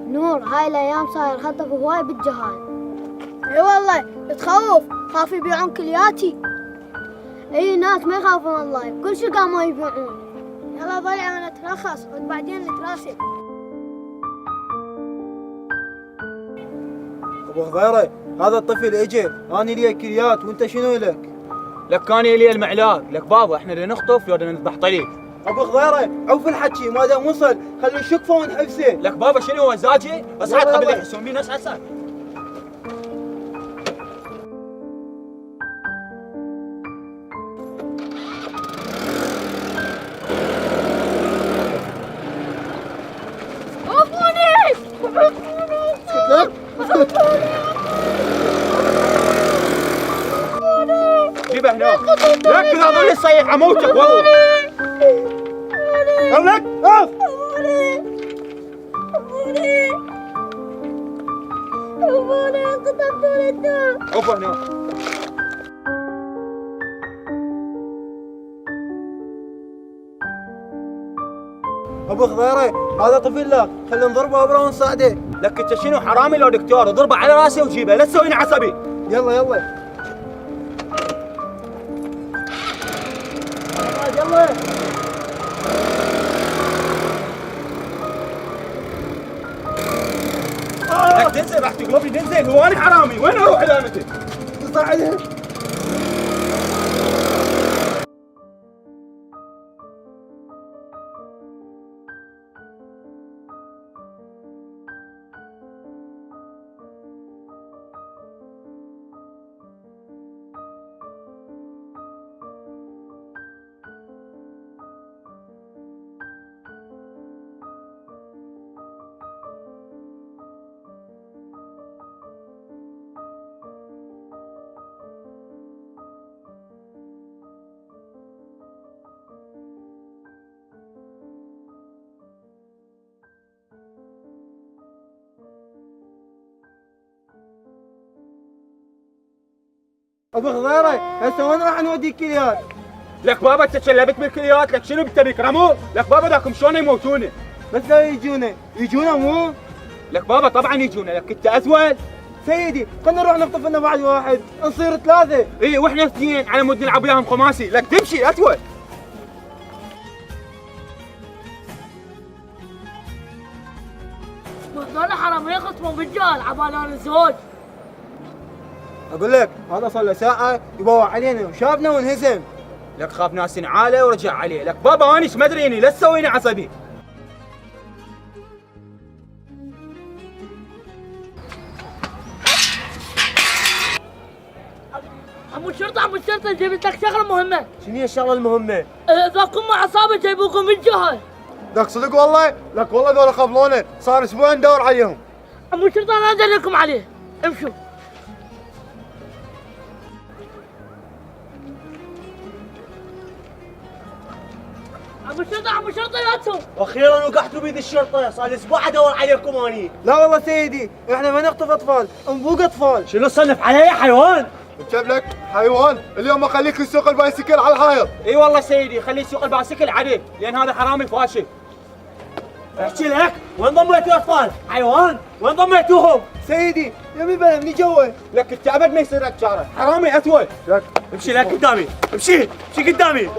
نور هاي الايام صاير خطف هواي بالجهال. اي والله تخوف، خاف يبيعون كلياتي. اي ناس ما يخافون الله، كل شيء قاموا يبيعون. يلا ضيع انا اترخص وبعدين نتراسل. ابو خضيره هذا الطفل اجى، انا لي كليات وانت شنو لك؟ لك كان لي المعلاق، لك بابا احنا اللي نخطف لو بدنا نذبح طريق. ابو خضيره عوف الحكي ما دام وصل خلي نشكفه ونحبسه. لك بابا شنو هو زاجي؟ اصعد يلا قبل يلا. يحسون بينا اصعد. جيبه هنا. ركز هذول الصيح عموتك والله. لك اوف عوف هنا. ابو خضيره هذا طفل لك، خلينا نضربه ابره ونصعده. لك انت شنو حرامي لو دكتور؟ ضربه على راسي وجيبه، لا تسويني عصبي. يلا يلا يلا. لك تنزل راح تقلبني تنزل، هو انا حرامي؟ وين اروح علامتي؟ صعده. ابو خضيره هسه وين راح نودي الكليات؟ لك بابا انت تشلبت بالكليات، لك شنو بتبي يكرموه؟ لك بابا ذاكم شلون يموتونه؟ بس لا يجونا مو؟ لك بابا طبعا يجونا، لك انت اثول. سيدي خلنا نروح نخطف لنا بعد واحد نصير ثلاثه. اي واحنا اثنين على مود نلعب وياهم خماسي، لك تمشي اثول. هذول حرامية خصموا بالجهل عبالان الزوج. اقول لك هذا صار له ساعه يبوع علينا وشافنا وانهزم. لك خاف ناس ينعاله ورجع عليه، لك بابا اني ايش مدريني، لا تسويني عصبي. عمو الشرطة جبت لك شغلة مهمة. شنو هي الشغله المهمه؟ ذاكم عصابة جايبوكم بالجهل. لك صدق والله؟ لك والله ذولا خبلونا، صار اسبوع ندور عليهم. عمو الشرطة انا ادلكم عليه، امشوا. عمو الشرطة ياتهم. واخيرا وقعتوا بيد الشرطه، صار لي اسبوع ادور عليكم اني. لا والله سيدي احنا ما نخطف اطفال، نبوق اطفال. شنو تصنف علي يا حيوان؟ جاب لك حيوان، اليوم اخليك تسوق البايسكل على الحائط. اي والله سيدي خليه يسوق الباسكل عدل، لان هذا حرامي فاشل. احكي لك وين ضميتوا اطفال؟ حيوان وين ضميتوهم؟ سيدي يمي بلا مني جوا. لك انت ابد ما يصير لك شعره، حرامي اثول. لك امشي لك قدامي، امشي قدامي.